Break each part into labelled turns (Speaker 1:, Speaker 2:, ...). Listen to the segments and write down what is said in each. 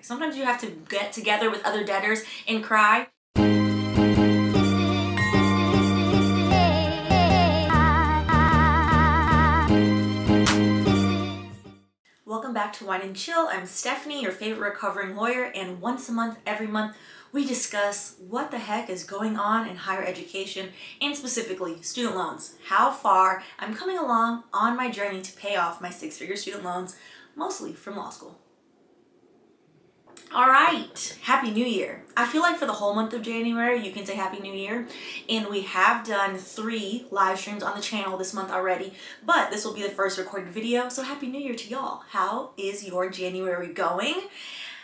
Speaker 1: Sometimes you have to get together with other debtors and cry. Welcome back to Wine and Chill. I'm Stephanie, your favorite recovering lawyer, and once a month, every month, we discuss what the heck is going on in higher education and specifically student loans. How far I'm coming along on my journey to pay off my six-figure student loans, mostly from law school. All right, Happy New Year. I feel like for the whole month of January, you can say Happy New Year. And we have done 3 live streams on the channel this month already, but this will be the first recorded video. So Happy New Year to y'all. How is your January going?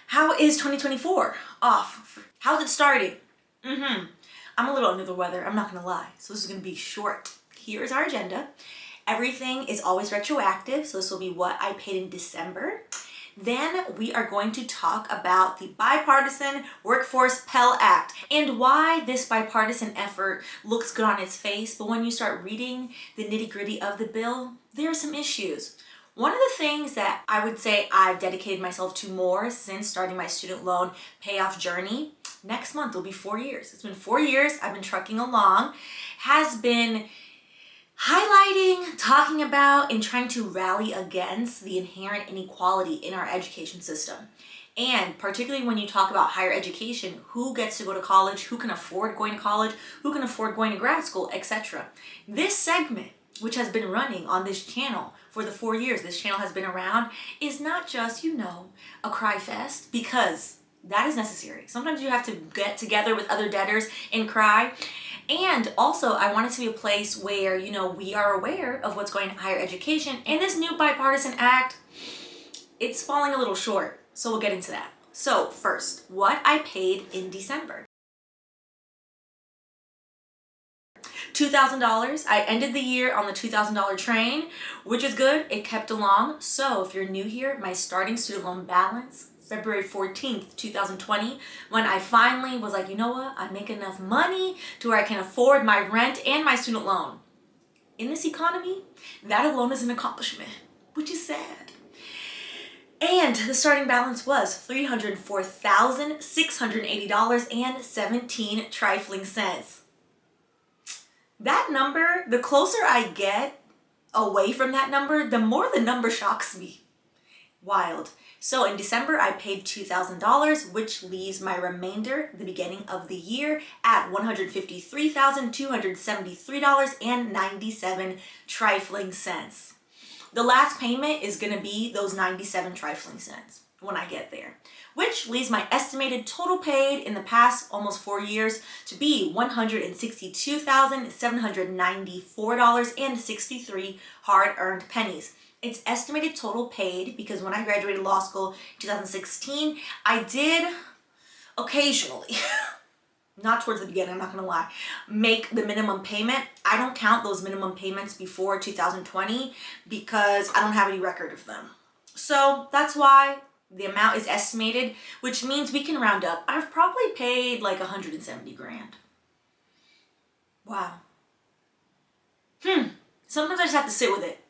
Speaker 1: How is 2024 off? How's it starting? I'm a little under the weather, I'm not gonna lie. So this is gonna be short. Here's our agenda. Everything is always retroactive, so this will be what I paid in December. Then we are going to talk about the Bipartisan Workforce Pell Act and why this bipartisan effort looks good on its face, but when you start reading the nitty-gritty of the bill, there are some issues. One of the things that I would say I've dedicated myself to more since starting my student loan payoff journey, next month will be 4 years. It's been 4 years I've been trucking along, has been highlighting, talking about, and trying to rally against the inherent inequality in our education system. And particularly when you talk about higher education, who gets to go to college, who can afford going to college, who can afford going to grad school, etc. This segment, which has been running on this channel for the 4 years this channel has been around, is not just, a cry fest, because that is necessary. Sometimes you have to get together with other debtors and cry. And also, I want it to be a place where, we are aware of what's going on in higher education. And this new bipartisan act, it's falling a little short. So we'll get into that. So first, what I paid in December. $2,000. I ended the year on the $2,000 train, which is good. It kept along. So if you're new here, my starting student loan balance, February 14th, 2020, when I finally was like, you know what? I make enough money to where I can afford my rent and my student loan. In this economy, that alone is an accomplishment, which is sad. And the starting balance was $304,680.17 trifling cents. That number, the closer I get away from that number, the more the number shocks me. Wild. So in December, I paid $2,000, which leaves my remainder, the beginning of the year, at $153,273.97 trifling cents. The last payment is going to be those 97 trifling cents when I get there, which leaves my estimated total paid in the past almost 4 years to be $162,794.63 hard-earned pennies. It's estimated total paid because when I graduated law school in 2016, I did occasionally, not towards the beginning, I'm not gonna lie, make the minimum payment. I don't count those minimum payments before 2020 because I don't have any record of them. So that's why the amount is estimated, which means we can round up. I've probably paid like 170 grand. Wow. Sometimes I just have to sit with it.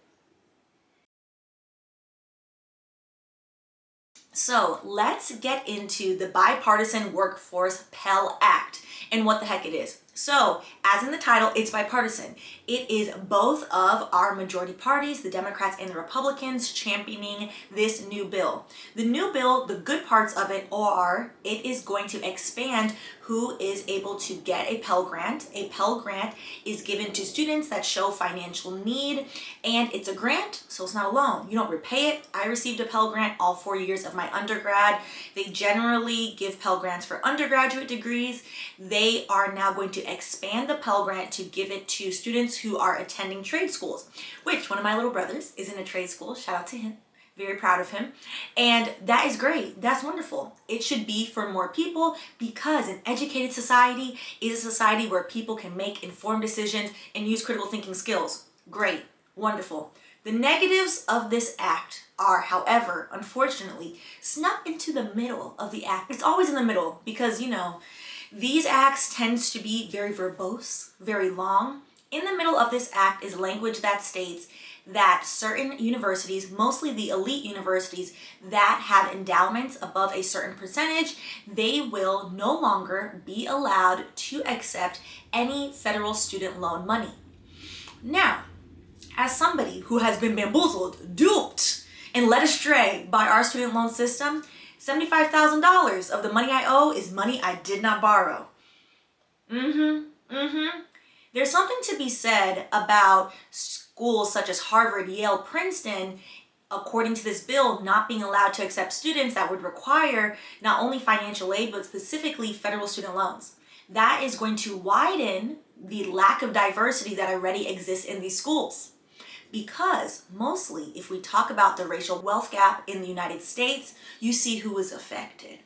Speaker 1: So let's get into the Bipartisan Workforce Pell Act and what the heck it is. So, as in the title, it's bipartisan. It is both of our majority parties, the Democrats and the Republicans, championing this new bill. The new bill, the good parts of it are, it is going to expand who is able to get a Pell Grant. A Pell Grant is given to students that show financial need, and it's a grant, so it's not a loan. You don't repay it. I received a Pell Grant all 4 years of my undergrad. They generally give Pell Grants for undergraduate degrees. They are now going to expand the Pell Grant to give it to students who are attending trade schools, which one of my little brothers is in a trade school. Shout out to him. Very proud of him. And that is great. That's wonderful. It should be for more people because an educated society is a society where people can make informed decisions and use critical thinking skills. Great. Wonderful. The negatives of this act are, however, unfortunately, snuck into the middle of the act. It's always in the middle because, these acts tends to be very verbose, very long. In the middle of this act is language that states that certain universities, mostly the elite universities that have endowments above a certain percentage, they will no longer be allowed to accept any federal student loan money. Now, as somebody who has been bamboozled, duped, and led astray by our student loan system, $75,000 of the money I owe is money I did not borrow. There's something to be said about schools such as Harvard, Yale, Princeton, according to this bill, not being allowed to accept students that would require not only financial aid, but specifically federal student loans. That is going to widen the lack of diversity that already exists in these schools. Because mostly, if we talk about the racial wealth gap in the United States, you see who is affected.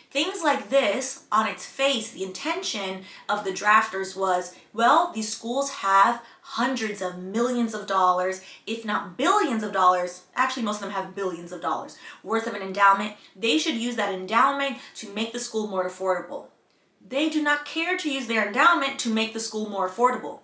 Speaker 1: Things like this, on its face, the intention of the drafters was, well, these schools have hundreds of millions of dollars, if not billions of dollars, actually most of them have billions of dollars worth of an endowment. They should use that endowment to make the school more affordable. They do not care to use their endowment to make the school more affordable.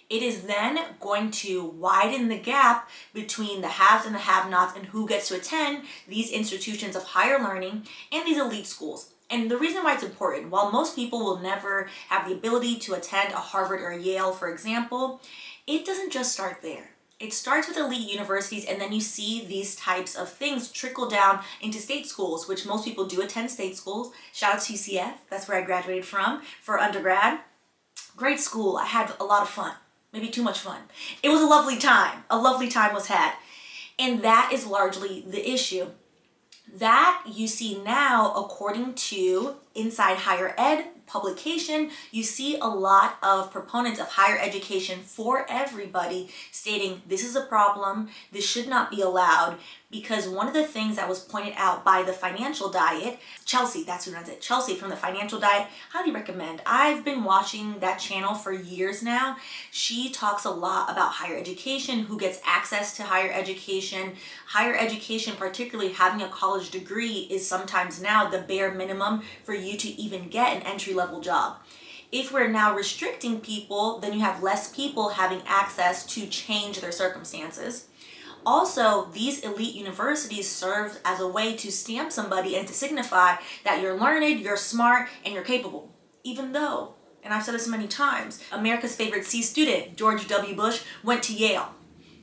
Speaker 1: It is then going to widen the gap between the haves and the have-nots and who gets to attend these institutions of higher learning and these elite schools. And the reason why it's important, while most people will never have the ability to attend a Harvard or a Yale, for example, it doesn't just start there. It starts with elite universities, and then you see these types of things trickle down into state schools, which most people do attend state schools. Shout out to UCF, that's where I graduated from for undergrad. Great school, I had a lot of fun. Maybe too much fun. It was a lovely time. A lovely time was had. And that is largely the issue. That you see now, according to Inside Higher Ed publication, you see a lot of proponents of higher education for everybody stating this is a problem, this should not be allowed, because one of the things that was pointed out by the Financial Diet, Chelsea, that's who runs it, Chelsea from the Financial Diet, highly recommend. I've been watching that channel for years now. She talks a lot about higher education, who gets access to higher education. Higher education, particularly having a college degree, is sometimes now the bare minimum for you to even get an entry-level job. If we're now restricting people, then you have less people having access to change their circumstances. Also, these elite universities serve as a way to stamp somebody and to signify that you're learned, you're smart, and you're capable. Even though, and I've said this many times, America's favorite C student, George W. Bush, went to Yale.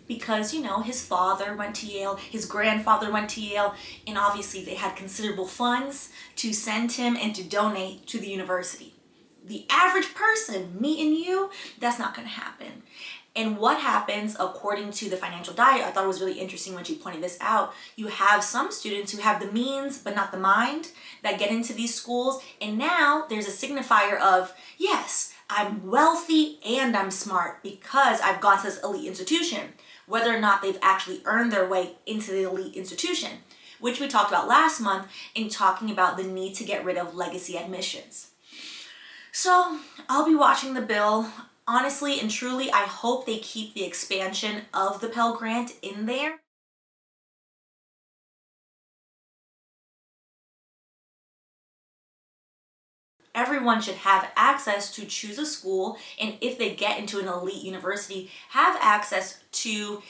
Speaker 1: Because, you know, his father went to Yale, his grandfather went to Yale, and obviously they had considerable funds to send him and to donate to the university. The average person, me and you, that's not going to happen. And what happens, according to the Financial Diet, I thought it was really interesting when she pointed this out, you have some students who have the means but not the mind that get into these schools, and now there's a signifier of, yes, I'm wealthy and I'm smart because I've gone to this elite institution, whether or not they've actually earned their way into the elite institution, which we talked about last month in talking about the need to get rid of legacy admissions. So I'll be watching the bill. Honestly and truly, I hope they keep the expansion of the Pell Grant in there. Everyone should have access to choose a school, and if they get into an elite university, have access to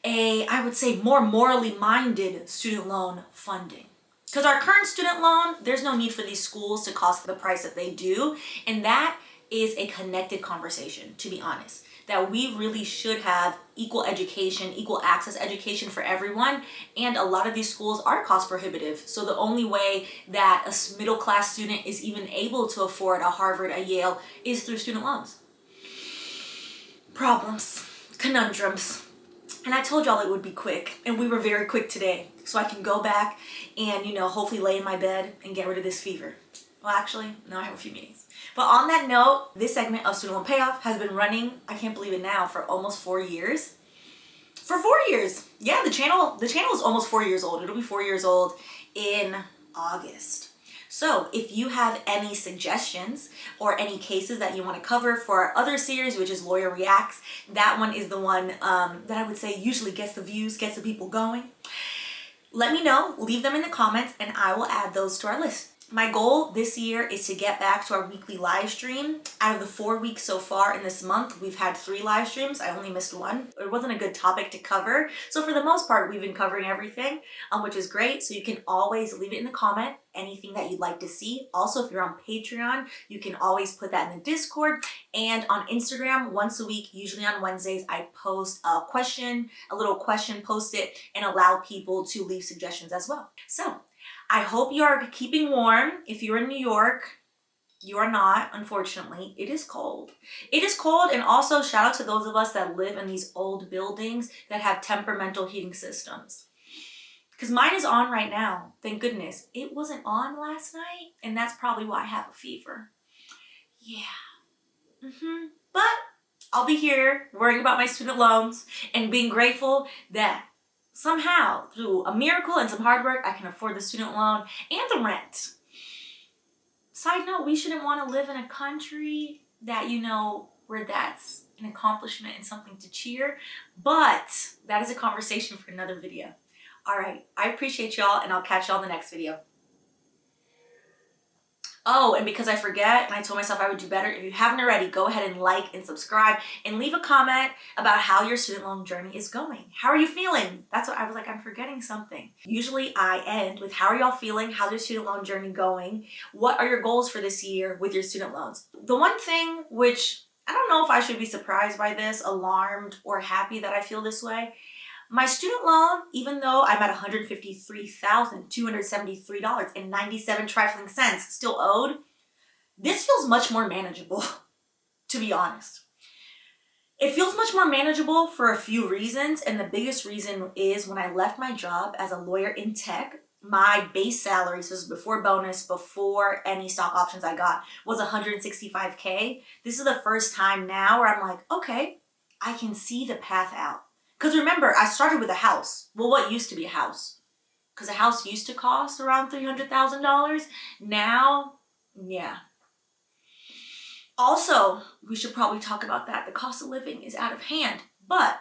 Speaker 1: I would say, more morally minded student loan funding. Because our current student loan, there's no need for these schools to cost the price that they do, and that is a connected conversation, to be honest. That we really should have equal education, equal access education for everyone, and a lot of these schools are cost prohibitive. So the only way that a middle class student is even able to afford a Harvard, a Yale, is through student loans. Problems, conundrums. And I told y'all it would be quick, and we were very quick today. So I can go back and, hopefully lay in my bed and get rid of this fever. Well, actually, no, I have a few meetings. But on that note, this segment of Student Loan Payoff has been running, I can't believe it now, for almost 4 years. For 4 years. Yeah, the channel is almost 4 years old. It'll be 4 years old in August. So if you have any suggestions or any cases that you want to cover for our other series, which is Lawyer Reacts, that one is the one that I would say usually gets the views, gets the people going. Let me know, leave them in the comments, and I will add those to our list. My goal this year is to get back to our weekly live stream. Out of the 4 weeks so far in this month, we've had 3 live streams. I only missed one. It wasn't a good topic to cover. So for the most part, we've been covering everything, which is great. So you can always leave it in the comment, anything that you'd like to see. Also, if you're on Patreon, you can always put that in the Discord. And on Instagram, once a week, usually on Wednesdays, I post a little question, post it, and allow people to leave suggestions as well. So I hope you are keeping warm. If you're in New York, you are not, unfortunately. It is cold. It is cold, and also shout out to those of us that live in these old buildings that have temperamental heating systems. Because mine is on right now, thank goodness. It wasn't on last night, and that's probably why I have a fever. Yeah. But I'll be here worrying about my student loans and being grateful that somehow, through a miracle and some hard work, I can afford the student loan and the rent. Side note, we shouldn't want to live in a country that, where that's an accomplishment and something to cheer. But that is a conversation for another video. All right, I appreciate y'all, and I'll catch y'all in the next video. Oh, and because I forget, and I told myself I would do better, if you haven't already, go ahead and like and subscribe and leave a comment about how your student loan journey is going. How are you feeling? That's what I was like, I'm forgetting something. Usually I end with how are y'all feeling? How's your student loan journey going? What are your goals for this year with your student loans? The one thing which, I don't know if I should be surprised by this, alarmed, or happy that I feel this way. My student loan, even though I'm at $153,273.97 trifling cents still owed, this feels much more manageable, to be honest. It feels much more manageable for a few reasons, and the biggest reason is when I left my job as a lawyer in tech, my base salary, so this is before bonus, before any stock options I got, was $165K. This is the first time now where I'm like, okay, I can see the path out. Because remember, I started with a house. Well, what used to be a house? Because a house used to cost around $300,000. Now, yeah. Also, we should probably talk about that. The cost of living is out of hand. But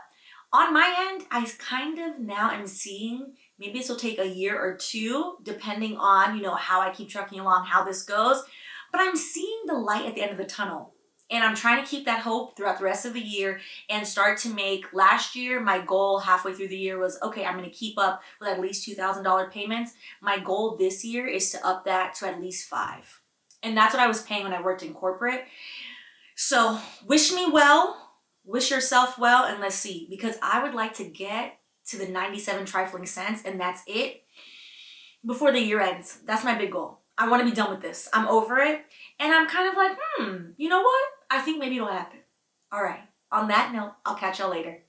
Speaker 1: on my end, I kind of now am seeing, maybe this will take a year or two, depending on, how I keep trucking along, how this goes. But I'm seeing the light at the end of the tunnel. And I'm trying to keep that hope throughout the rest of the year and start to make, last year, my goal halfway through the year was, okay, I'm going to keep up with at least $2,000 payments. My goal this year is to up that to at least $5,000. And that's what I was paying when I worked in corporate. So wish me well, wish yourself well, and let's see. Because I would like to get to the 97 trifling cents, and that's it, before the year ends. That's my big goal. I want to be done with this. I'm over it. And I'm kind of like, you know what? I think maybe it'll happen. All right. On that note, I'll catch y'all later.